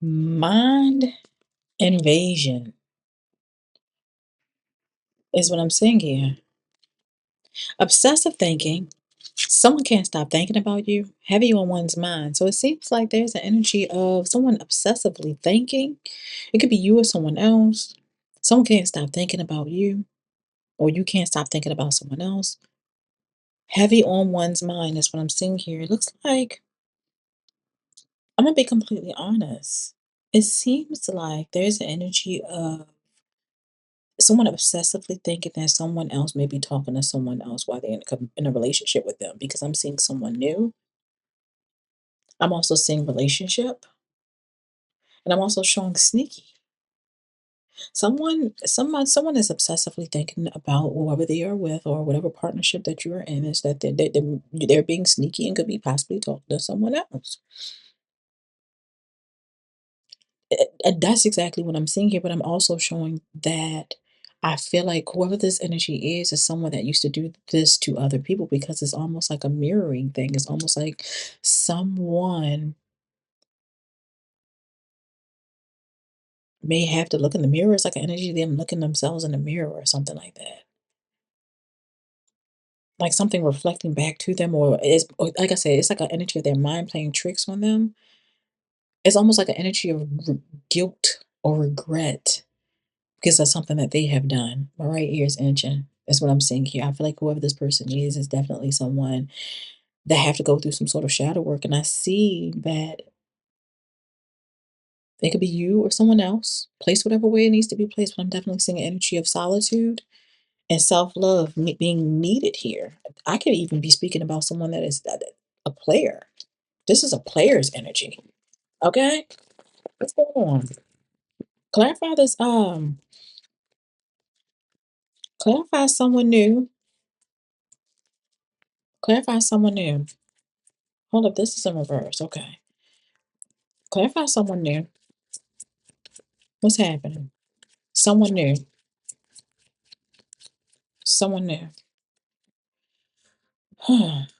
Mind invasion is what I'm seeing here. Obsessive thinking, someone can't stop thinking about you, heavy on one's mind. So it seems like there's an energy of someone obsessively thinking. It could be you or someone else. Someone can't stop thinking about you, or you can't stop thinking about someone else. Heavy on one's mind is what I'm seeing here. It looks like, I'm gonna be completely honest. It seems like there's an energy of someone obsessively thinking that someone else may be talking to someone else while they're in a relationship with them because I'm seeing someone new. I'm also seeing relationship, and I'm also showing sneaky. Someone is obsessively thinking about whoever they are with or whatever partnership that you are in is that they're being sneaky and could be possibly talking to someone else. And that's exactly what I'm seeing here, but I'm also showing that I feel like whoever this energy is someone that used to do this to other people because it's almost like a mirroring thing. It's almost like someone may have to look in the mirror. It's like an energy of them looking themselves in the mirror or something like that. Like something reflecting back to them, or like I said, it's like an energy of their mind playing tricks on them. It's almost like an energy of guilt or regret because of something that they have done. My right ear is inching. That's what I'm seeing here. I feel like whoever this person is definitely someone that have to go through some sort of shadow work. And I see that it could be you or someone else, placed whatever way it needs to be placed. But I'm definitely seeing an energy of solitude and self-love being needed here. I could even be speaking about someone that is a player. This is a player's energy. Okay? What's going on? Clarify this, clarify someone new. Clarify someone new. Hold up, this is in reverse. Okay. Clarify someone new. What's happening? Someone new. Someone new.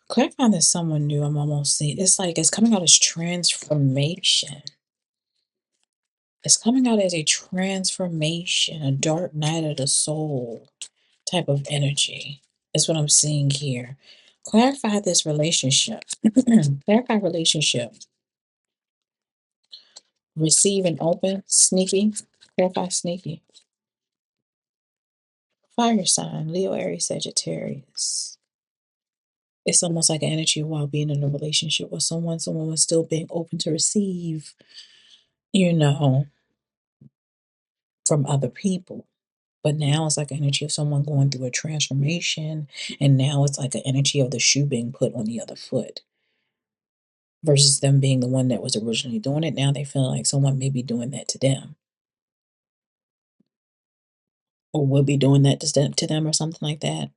Clarify this someone new. I'm almost seeing. It's like it's coming out as transformation. It's coming out as a transformation, a dark night of the soul type of energy. Is what I'm seeing here. Clarify this relationship. Clarify relationship. Receive and open. Sneaky. Clarify sneaky. Fire sign. Leo, Aries, Sagittarius. It's almost like an energy while being in a relationship with someone. Someone was still being open to receive, you know, from other people. But now it's like an energy of someone going through a transformation, and now it's like an energy of the shoe being put on the other foot versus them being the one that was originally doing it. Now they feel like someone may be doing that to them or will be doing that to them or something like that.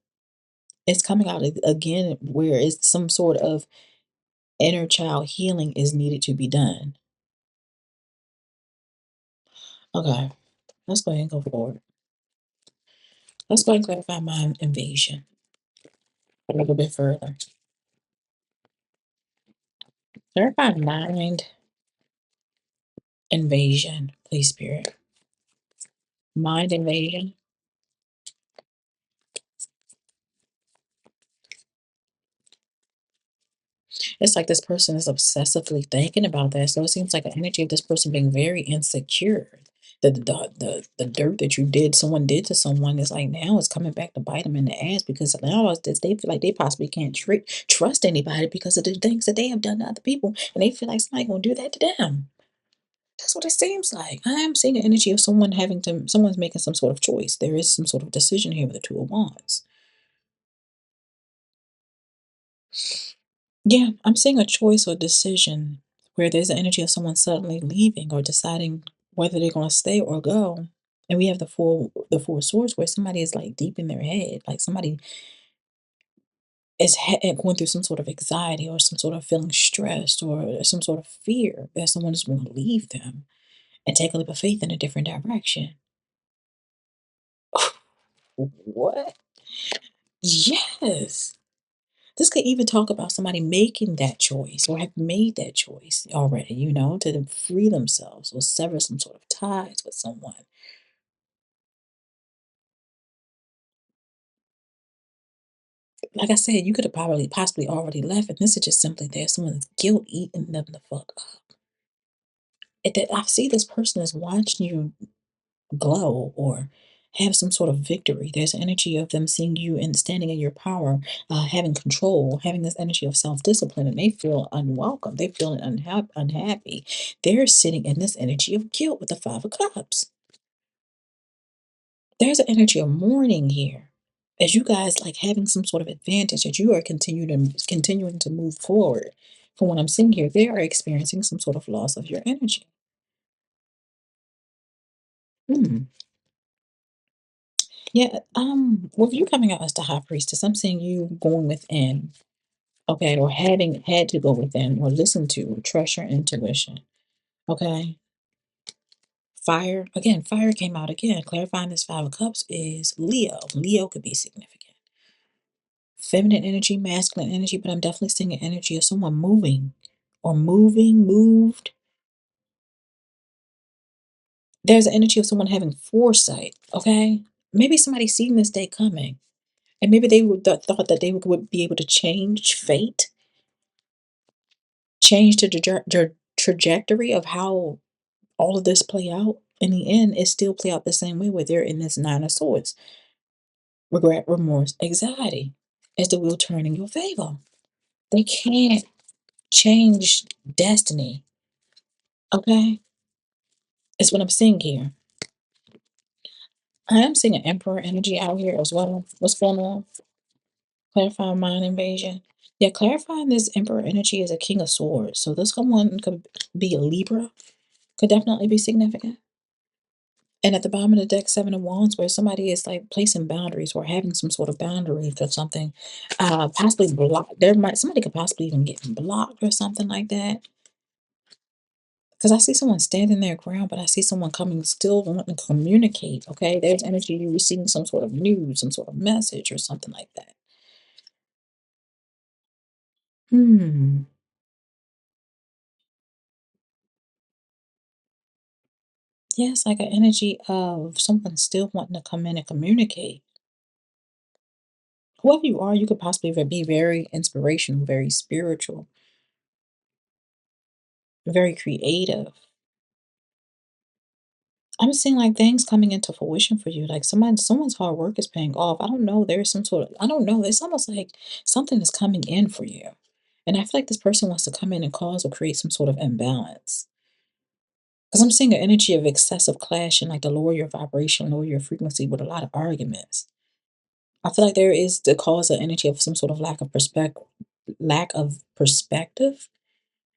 It's coming out again where it's some sort of inner child healing is needed to be done. Okay, let's go ahead and go forward. Let's go and clarify mind invasion a little bit further. Clarify mind invasion, please, Spirit. Mind invasion. It's like this person is obsessively thinking about that. So it seems like an energy of this person being very insecure. The dirt that you did, someone did to someone is like now it's coming back to bite them in the ass because now they feel like they possibly can't trust anybody because of the things that they have done to other people. And they feel like somebody gonna do that to them. That's what it seems like. I am seeing an energy of someone's making some sort of choice. There is some sort of decision here with the Two of Wands. Yeah, I'm seeing a choice or decision where there's an energy of someone suddenly leaving or deciding whether they're going to stay or go. And we have the four swords where somebody is like deep in their head, like somebody is going through some sort of anxiety or some sort of feeling stressed or some sort of fear that someone is going to leave them and take a leap of faith in a different direction. What? Yes. This could even talk about somebody making that choice or have made that choice already, to free themselves or sever some sort of ties with someone. Like I said, you could have probably possibly already left, and this is just simply there's someone's guilt eating them the fuck up. I see this person is watching you glow or have some sort of victory. There's energy of them seeing you and standing in your power, having control, having this energy of self discipline, and they feel unwelcome. They feel unhappy. They're sitting in this energy of guilt with the Five of Cups. There's an energy of mourning here. As you guys like having some sort of advantage, as you are continuing to move forward. From what I'm seeing here, they are experiencing some sort of loss of your energy. Hmm. Yeah, with you coming out as the high priestess, I'm seeing you going within, okay, or having had to go within or listen to or trust your intuition. Okay. Fire, again, fire came out again. Clarifying this Five of Cups is Leo. Leo could be significant. Feminine energy, masculine energy, but I'm definitely seeing an energy of someone moving or moved. There's an energy of someone having foresight, okay? Maybe somebody seen this day coming, and maybe they thought that they would be able to change fate, change the trajectory of how all of this play out. In the end, it still play out the same way where they're in this Nine of Swords. Regret, remorse, anxiety. Is the wheel turning in your favor? They can't change destiny, okay? It's what I'm seeing here. I am seeing an Emperor energy out here as well. What's going on? Clarifying mind invasion. Yeah, clarifying this Emperor energy is a King of Swords. So this one could be a Libra, could definitely be significant. And at the bottom of the deck, Seven of Wands, where somebody is like placing boundaries or having some sort of boundary for something, possibly blocked. Somebody could possibly even get blocked or something like that. Because I see someone standing their ground, but I see someone coming still wanting to communicate. Okay, there's energy you receiving some sort of news, some sort of message, or something like that. Hmm. Yes, like an energy of someone still wanting to come in and communicate. Whoever you are, you could possibly be very inspirational, very spiritual, very creative. I'm seeing like things coming into fruition for you. Like someone's hard work is paying off. I don't know. There's some sort of, I don't know. It's almost like something is coming in for you. And I feel like this person wants to come in and cause or create some sort of imbalance. Because I'm seeing an energy of excessive clash and like to lower your vibration, lower your frequency with a lot of arguments. I feel like there is the cause of energy of some sort of lack of perspective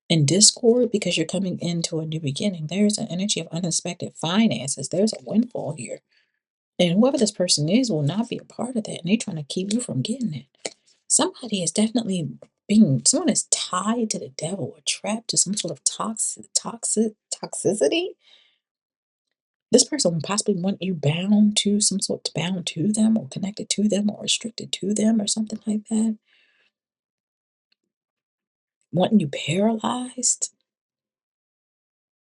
and discord because you're coming into a new beginning. There's an energy of unexpected finances. There's a windfall here. And whoever this person is will not be a part of that. And they're trying to keep you from getting it. Somebody is definitely someone is tied to the devil or trapped to some sort of toxicity. This person will possibly want you bound to them or connected to them or restricted to them or something like that. Wanting you paralyzed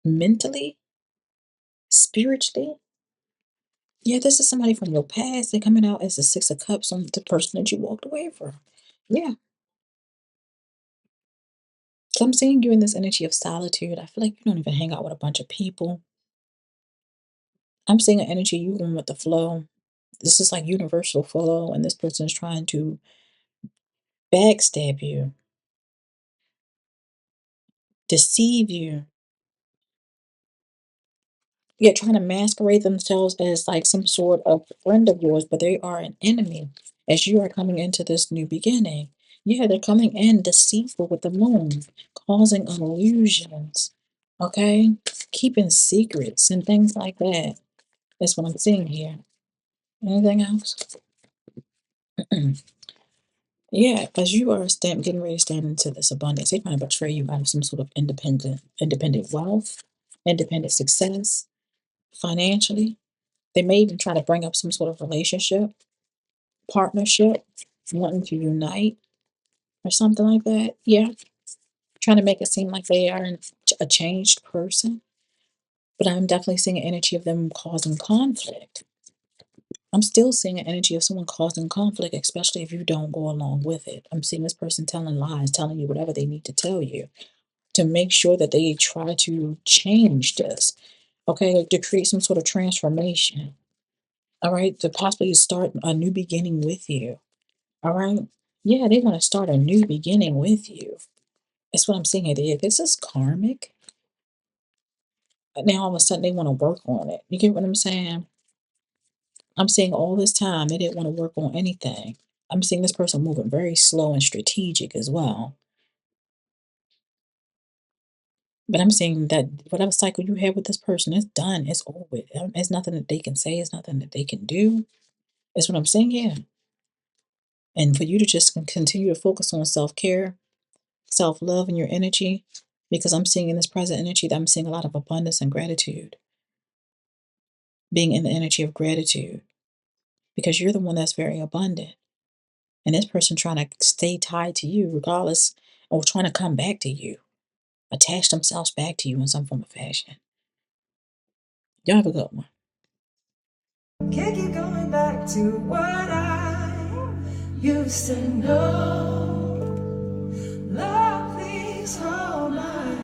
mentally, spiritually. Yeah, this is somebody from your past. They're coming out as the Six of Cups on the person that you walked away from. Yeah. So I'm seeing you in this energy of solitude. I feel like you don't even hang out with a bunch of people. I'm seeing an energy you going with the flow. This is like universal flow, and this person is trying to backstab you, deceive you. Yeah, trying to masquerade themselves as like some sort of friend of yours, but they are an enemy as you are coming into this new beginning. Yeah, they're coming in deceitful with the moon, causing illusions, okay? Keeping secrets and things like that. That's what I'm seeing here. Anything else? Yeah, because you are getting ready to stand into this abundance. They're trying to betray you out of some sort of independent wealth, independent success, financially. They may even try to bring up some sort of relationship, partnership, wanting to unite. or something like that. Yeah, trying to make it seem like they are a changed person. But I'm definitely seeing an energy of them causing conflict. I'm still seeing an energy of someone causing conflict, especially if you don't go along with it. I'm seeing this person telling lies, telling you whatever they need to tell you to make sure that they try to change this, okay, to create some sort of transformation, all right, to possibly start a new beginning with you, all right. Yeah, they want to start a new beginning with you. That's what I'm seeing it is. This is karmic. Now all of a sudden they want to work on it. You get what I'm saying? I'm seeing all this time they didn't want to work on anything. I'm seeing this person moving very slow and strategic as well. But I'm seeing that whatever cycle you had with this person is done. It's over with. There's nothing that they can say. It's nothing that they can do. That's what I'm saying. Yeah. And for you to just continue to focus on self care, self love, and your energy, because I'm seeing in this present energy that I'm seeing a lot of abundance and gratitude, being in the energy of gratitude, because you're the one that's very abundant. And this person trying to stay tied to you regardless, or trying to come back to you, attach themselves back to you in some form of fashion. Y'all have a good one. Can't keep going back to what I used to know. Love these hoes.